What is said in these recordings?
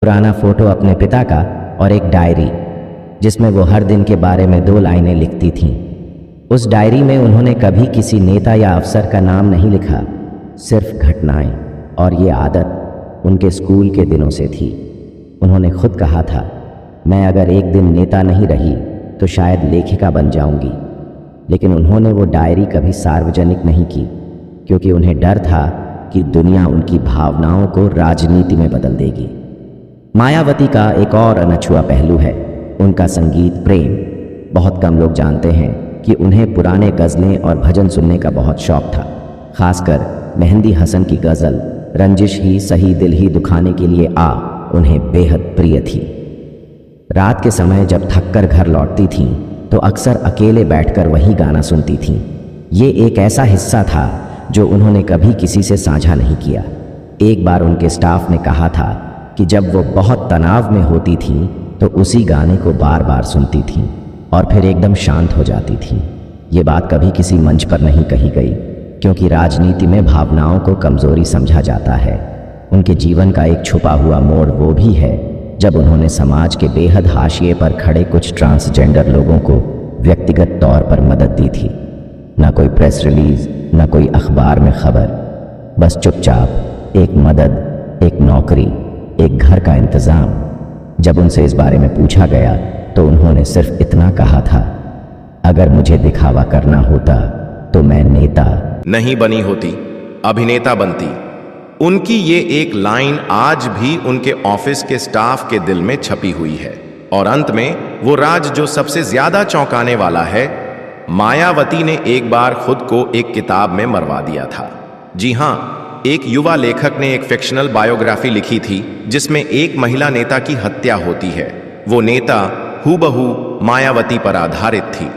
पुराना फोटो अपने पिता का और एक डायरी जिसमें वो हर दिन के बारे में 2 लाइनें लिखती थीं। उस डायरी में उन्होंने कभी किसी नेता या अफसर का नाम नहीं लिखा, सिर्फ घटनाएं, और ये आदत उनके स्कूल के दिनों से थी। उन्होंने खुद कहा था, मैं अगर एक दिन नेता नहीं रही तो शायद लेखिका बन जाऊंगी। लेकिन उन्होंने वो डायरी कभी सार्वजनिक नहीं की, क्योंकि उन्हें डर था कि दुनिया उनकी भावनाओं को राजनीति में बदल देगी। मायावती का एक और अनछुआ पहलू है उनका संगीत प्रेम। बहुत कम लोग जानते हैं कि उन्हें पुराने गज़लें और भजन सुनने का बहुत शौक था। खासकर मेहंदी हसन की गज़ल रंजिश ही सही दिल ही दुखाने के लिए आ उन्हें बेहद प्रिय थी। रात के समय जब थककर घर लौटती थीं तो अक्सर अकेले बैठकर वही गाना सुनती थीं। ये एक ऐसा हिस्सा था जो उन्होंने कभी किसी से साझा नहीं किया। एक बार उनके स्टाफ ने कहा था कि जब वो बहुत तनाव में होती थीं तो उसी गाने को बार बार सुनती थीं और फिर एकदम शांत हो जाती थीं। ये बात कभी किसी मंच पर नहीं कही गई, क्योंकि राजनीति में भावनाओं को कमज़ोरी समझा जाता है। उनके जीवन का एक छुपा हुआ मोड़ वो भी है जब उन्होंने समाज के बेहद हाशिए पर खड़े कुछ ट्रांसजेंडर लोगों को व्यक्तिगत तौर पर मदद दी थी। न कोई प्रेस रिलीज, न कोई अखबार में खबर, बस चुपचाप एक मदद, एक नौकरी, एक घर का इंतज़ाम। जब उनसे इस बारे में पूछा गया तो उन्होंने सिर्फ इतना कहा था, अगर मुझे दिखावा करना होता तो मैं नेता नहीं बनी होती, अभिनेता बनती। उनकी ये एक लाइन आज भी उनके ऑफिस के स्टाफ के दिल में छपी हुई है। और अंत में वो राज जो सबसे ज्यादा चौंकाने वाला है, मायावती ने एक बार खुद को एक किताब में मरवा दिया था। जी हां, एक युवा लेखक ने एक फिक्शनल बायोग्राफी लिखी थी जिसमें एक महिला नेता की हत्या होती है। वो नेता हूबहू मायावती पर आधारित थी।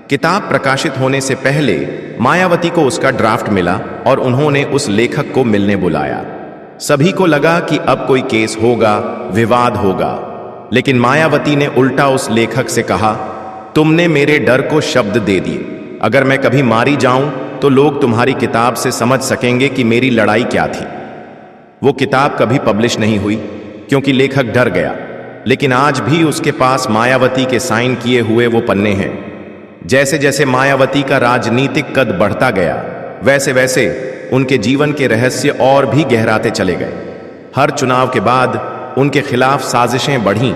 किताब प्रकाशित होने से पहले मायावती को उसका ड्राफ्ट मिला और उन्होंने उस लेखक को मिलने बुलाया। सभी को लगा कि अब कोई केस होगा, विवाद होगा, लेकिन मायावती ने उल्टा उस लेखक से कहा, तुमने मेरे डर को शब्द दे दिए। अगर मैं कभी मारी जाऊं तो लोग तुम्हारी किताब से समझ सकेंगे कि मेरी लड़ाई क्या थी। वो किताब कभी पब्लिश नहीं हुई क्योंकि लेखक डर गया, लेकिन आज भी उसके पास मायावती के साइन किए हुए वो पन्ने हैं। जैसे जैसे मायावती का राजनीतिक कद बढ़ता गया, वैसे वैसे उनके जीवन के रहस्य और भी गहराते चले गए। हर चुनाव के बाद उनके खिलाफ साजिशें बढ़ीं,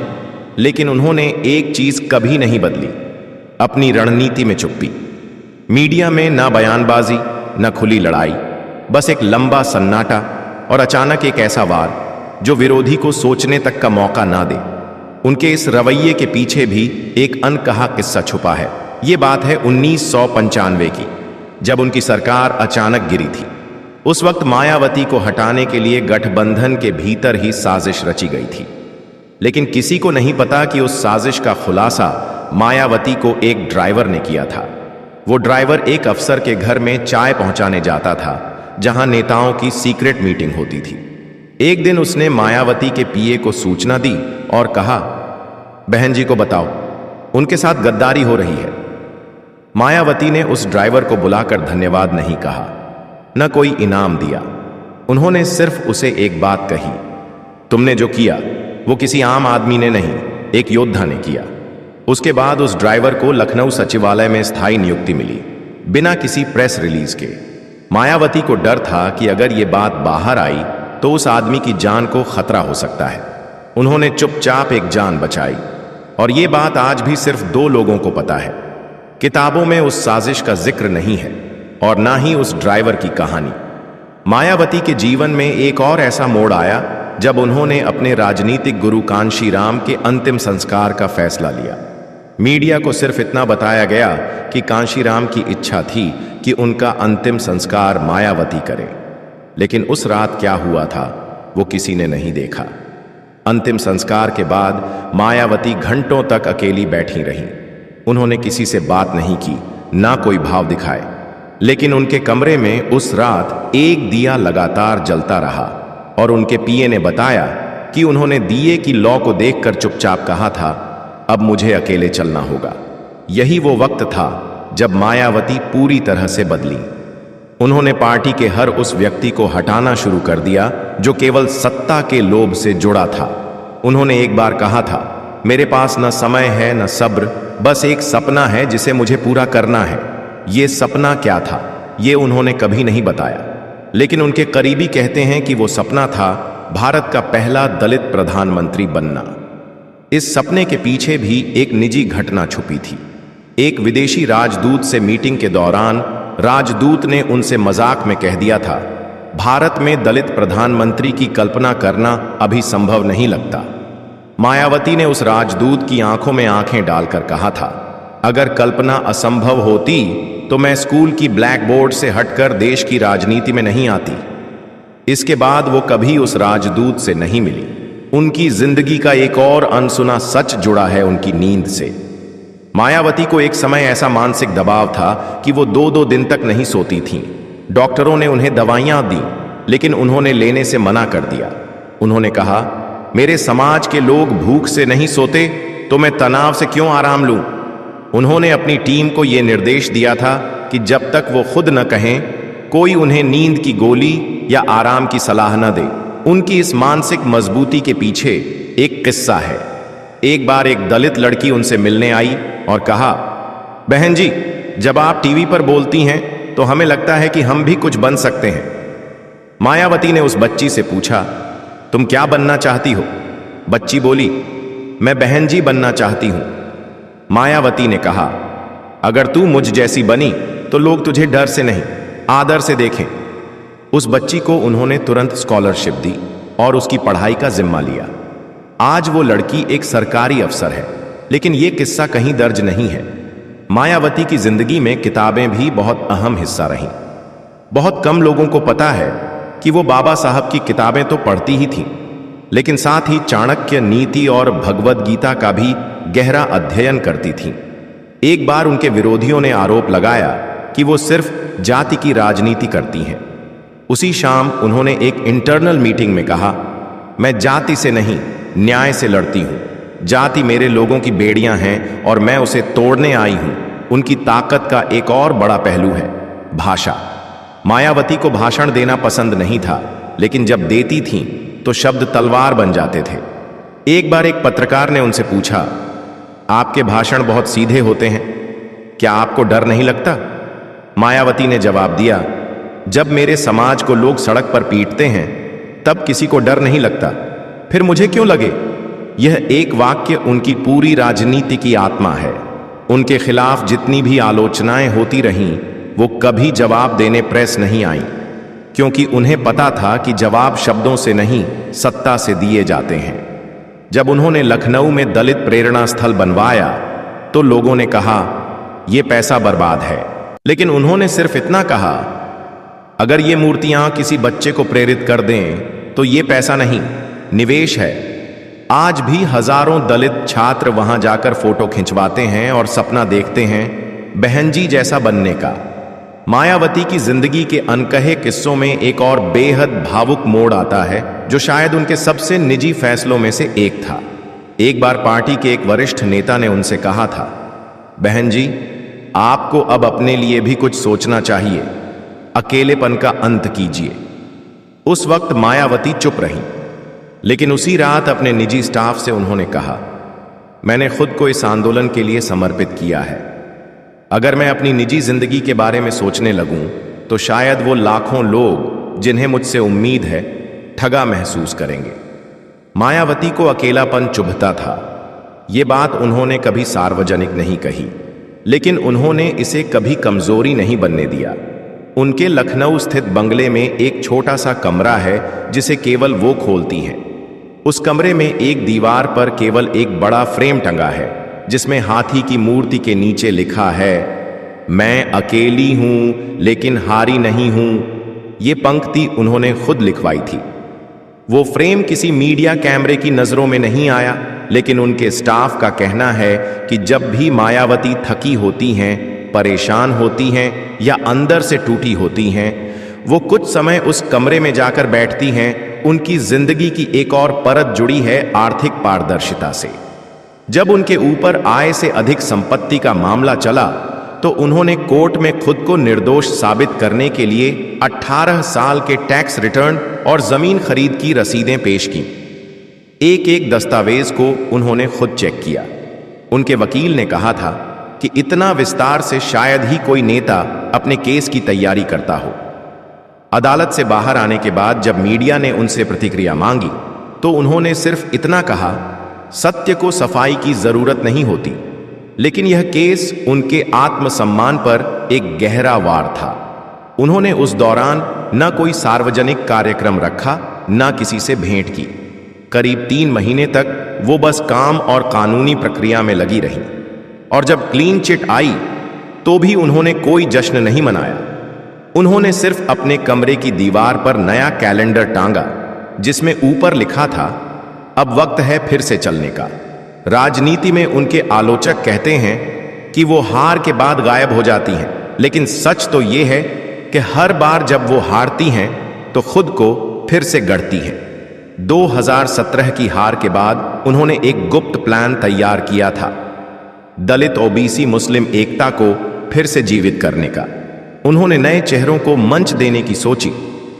लेकिन उन्होंने एक चीज कभी नहीं बदली, अपनी रणनीति में चुप्पी। मीडिया में ना बयानबाजी, न खुली लड़ाई, बस एक लंबा सन्नाटा और अचानक एक ऐसा वार जो विरोधी को सोचने तक का मौका ना दे। उनके इस रवैये के पीछे भी एक अनकहा किस्सा छुपा है। ये बात है 1995 की, जब उनकी सरकार अचानक गिरी थी। उस वक्त मायावती को हटाने के लिए गठबंधन के भीतर ही साजिश रची गई थी, लेकिन किसी को नहीं पता कि उस साजिश का खुलासा मायावती को एक ड्राइवर ने किया था। वो ड्राइवर एक अफसर के घर में चाय पहुंचाने जाता था जहां नेताओं की सीक्रेट मीटिंग होती थी। एक दिन उसने मायावती के पीए को सूचना दी और कहा, बहन जी को बताओ, उनके साथ गद्दारी हो रही है। मायावती ने उस ड्राइवर को बुलाकर धन्यवाद नहीं कहा, न कोई इनाम दिया। उन्होंने सिर्फ उसे एक बात कही, तुमने जो किया वो किसी आम आदमी ने नहीं, एक योद्धा ने किया। उसके बाद उस ड्राइवर को लखनऊ सचिवालय में स्थायी नियुक्ति मिली, बिना किसी प्रेस रिलीज के। मायावती को डर था कि अगर ये बात बाहर आई तो उस आदमी की जान को खतरा हो सकता है। उन्होंने चुपचाप एक जान बचाई, और ये बात आज भी सिर्फ 2 लोगों को पता है। किताबों में उस साजिश का जिक्र नहीं है और ना ही उस ड्राइवर की कहानी। मायावती के जीवन में एक और ऐसा मोड़ आया जब उन्होंने अपने राजनीतिक गुरु कांशीराम के अंतिम संस्कार का फैसला लिया। मीडिया को सिर्फ इतना बताया गया कि कांशीराम की इच्छा थी कि उनका अंतिम संस्कार मायावती करे, लेकिन उस रात क्या हुआ था वो किसी ने नहीं देखा। अंतिम संस्कार के बाद मायावती घंटों तक अकेली बैठी रहीं। उन्होंने किसी से बात नहीं की, ना कोई भाव दिखाए, लेकिन उनके कमरे में उस रात एक दिया लगातार जलता रहा। और उनके पीए ने बताया कि उन्होंने दिए की लौ को देखकर चुपचाप कहा था, अब मुझे अकेले चलना होगा। यही वो वक्त था जब मायावती पूरी तरह से बदली। उन्होंने पार्टी के हर उस व्यक्ति को हटाना शुरू कर दिया जो केवल सत्ता के लोभ से जुड़ा था। उन्होंने एक बार कहा था, मेरे पास न समय है न सब्र, बस एक सपना है जिसे मुझे पूरा करना है। ये सपना क्या था, ये उन्होंने कभी नहीं बताया, लेकिन उनके करीबी कहते हैं कि वो सपना था भारत का पहला दलित प्रधानमंत्री बनना। इस सपने के पीछे भी एक निजी घटना छुपी थी। एक विदेशी राजदूत से मीटिंग के दौरान राजदूत ने उनसे मजाक में कह दिया था, भारत में दलित प्रधानमंत्री की कल्पना करना अभी संभव नहीं लगता। मायावती ने उस राजदूत की आंखों में आंखें डालकर कहा था, अगर कल्पना असंभव होती तो मैं स्कूल की ब्लैक बोर्ड से हटकर देश की राजनीति में नहीं आती। इसके बाद वो कभी उस राजदूत से नहीं मिली। उनकी जिंदगी का एक और अनसुना सच जुड़ा है उनकी नींद से। मायावती को एक समय ऐसा मानसिक दबाव था कि वो 2-2 दिन तक नहीं सोती थीं। डॉक्टरों ने उन्हें दवाइयां दी, लेकिन उन्होंने लेने से मना कर दिया। उन्होंने कहा, मेरे समाज के लोग भूख से नहीं सोते तो मैं तनाव से क्यों आराम लूं? उन्होंने अपनी टीम को यह निर्देश दिया था कि जब तक वो खुद न कहें, कोई उन्हें नींद की गोली या आराम की सलाह न दे। उनकी इस मानसिक मजबूती के पीछे एक किस्सा है। एक बार एक दलित लड़की उनसे मिलने आई और कहा, बहन जी, जब आप टीवी पर बोलती हैं तो हमें लगता है कि हम भी कुछ बन सकते हैं। मायावती ने उस बच्ची से पूछा, तुम क्या बनना चाहती हो? बच्ची बोली, मैं बहन जी बनना चाहती हूं। मायावती ने कहा, अगर तू मुझ जैसी बनी तो लोग तुझे डर से नहीं, आदर से देखें। उस बच्ची को उन्होंने तुरंत स्कॉलरशिप दी और उसकी पढ़ाई का जिम्मा लिया। आज वो लड़की एक सरकारी अफसर है, लेकिन ये किस्सा कहीं दर्ज नहीं है। मायावती की जिंदगी में किताबें भी बहुत अहम हिस्सा रहीं। बहुत कम लोगों को पता है कि वो बाबा साहब की किताबें तो पढ़ती ही थीं, लेकिन साथ ही चाणक्य नीति और भगवद गीता का भी गहरा अध्ययन करती थीं। एक बार उनके विरोधियों ने आरोप लगाया कि वो सिर्फ जाति की राजनीति करती हैं। उसी शाम उन्होंने एक इंटरनल मीटिंग में कहा, मैं जाति से नहीं, न्याय से लड़ती हूं। जाति मेरे लोगों की बेड़ियां हैं और मैं उसे तोड़ने आई हूं। उनकी ताकत का एक और बड़ा पहलू है भाषा। मायावती को भाषण देना पसंद नहीं था, लेकिन जब देती थीं तो शब्द तलवार बन जाते थे। एक बार एक पत्रकार ने उनसे पूछा, आपके भाषण बहुत सीधे होते हैं, क्या आपको डर नहीं लगता? मायावती ने जवाब दिया, जब मेरे समाज को लोग सड़क पर पीटते हैं तब किसी को डर नहीं लगता, फिर मुझे क्यों लगे? यह एक वाक्य उनकी पूरी राजनीति की आत्मा है। उनके खिलाफ जितनी भी आलोचनाएं होती रहीं, वो कभी जवाब देने प्रेस नहीं आई, क्योंकि उन्हें पता था कि जवाब शब्दों से नहीं, सत्ता से दिए जाते हैं। जब उन्होंने लखनऊ में दलित प्रेरणा स्थल बनवाया तो लोगों ने कहा, यह पैसा बर्बाद है, लेकिन उन्होंने सिर्फ इतना कहा, अगर ये मूर्तियां किसी बच्चे को प्रेरित कर दें तो ये पैसा नहीं, निवेश है। आज भी हजारों दलित छात्र वहां जाकर फोटो खिंचवाते हैं और सपना देखते हैं बहन जी जैसा बनने का। मायावती की जिंदगी के अनकहे किस्सों में एक और बेहद भावुक मोड़ आता है, जो शायद उनके सबसे निजी फैसलों में से एक था। एक बार पार्टी के एक वरिष्ठ नेता ने उनसे कहा था, बहन जी, आपको अब अपने लिए भी कुछ सोचना चाहिए, अकेलेपन का अंत कीजिए। उस वक्त मायावती चुप रही, लेकिन उसी रात अपने निजी स्टाफ से उन्होंने कहा, मैंने खुद को इस आंदोलन के लिए समर्पित किया है। अगर मैं अपनी निजी जिंदगी के बारे में सोचने लगूं तो शायद वो लाखों लोग जिन्हें मुझसे उम्मीद है ठगा महसूस करेंगे। मायावती को अकेलापन चुभता था। ये बात उन्होंने कभी सार्वजनिक नहीं कही, लेकिन उन्होंने इसे कभी कमजोरी नहीं बनने दिया। उनके लखनऊ स्थित बंगले में एक छोटा सा कमरा है जिसे केवल वो खोलती हैं। उस कमरे में एक दीवार पर केवल एक बड़ा फ्रेम टंगा है जिसमें हाथी की मूर्ति के नीचे लिखा है, मैं अकेली हूं लेकिन हारी नहीं हूं। ये पंक्ति उन्होंने खुद लिखवाई थी। वो फ्रेम किसी मीडिया कैमरे की नजरों में नहीं आया, लेकिन उनके स्टाफ का कहना है कि जब भी मायावती थकी होती हैं, परेशान होती हैं या अंदर से टूटी होती हैं, वो कुछ समय उस कमरे में जाकर बैठती हैं। उनकी जिंदगी की एक और परत जुड़ी है आर्थिक पारदर्शिता से। जब उनके ऊपर आय से अधिक संपत्ति का मामला चला तो उन्होंने कोर्ट में खुद को निर्दोष साबित करने के लिए 18 साल के टैक्स रिटर्न और जमीन खरीद की रसीदें पेश की। एक एक दस्तावेज को उन्होंने खुद चेक किया। उनके वकील ने कहा था कि इतना विस्तार से शायद ही कोई नेता अपने केस की तैयारी करता हो। अदालत से बाहर आने के बाद जब मीडिया ने उनसे प्रतिक्रिया मांगी तो उन्होंने सिर्फ इतना कहा, सत्य को सफाई की जरूरत नहीं होती, लेकिन यह केस उनके आत्मसम्मान पर एक गहरा वार था। उन्होंने उस दौरान न कोई सार्वजनिक कार्यक्रम रखा, न किसी से भेंट की। करीब 3 महीने तक वो बस काम और कानूनी प्रक्रिया में लगी रही, और जब क्लीन चिट आई तो भी उन्होंने कोई जश्न नहीं मनाया। उन्होंने सिर्फ अपने कमरे की दीवार पर नया कैलेंडर टांगा जिसमें ऊपर लिखा था, अब वक्त है फिर से चलने का। राजनीति में उनके आलोचक कहते हैं कि वो हार के बाद गायब हो जाती हैं, लेकिन सच तो ये है कि हर बार जब वो हारती हैं तो खुद को फिर से गढ़ती हैं। 2017 की हार के बाद उन्होंने एक गुप्त प्लान तैयार किया था, दलित ओबीसी मुस्लिम एकता को फिर से जीवित करने का। उन्होंने नए चेहरों को मंच देने की सोची,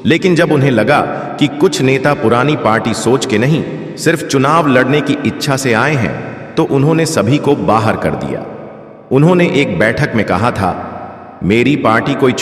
लेकिन जब उन्हें लगा कि कुछ नेता पुरानी पार्टी सोच के नहीं, सिर्फ चुनाव लड़ने की इच्छा से आए हैं, तो उन्होंने सभी को बाहर कर दिया। उन्होंने एक बैठक में कहा था, मेरी पार्टी कोई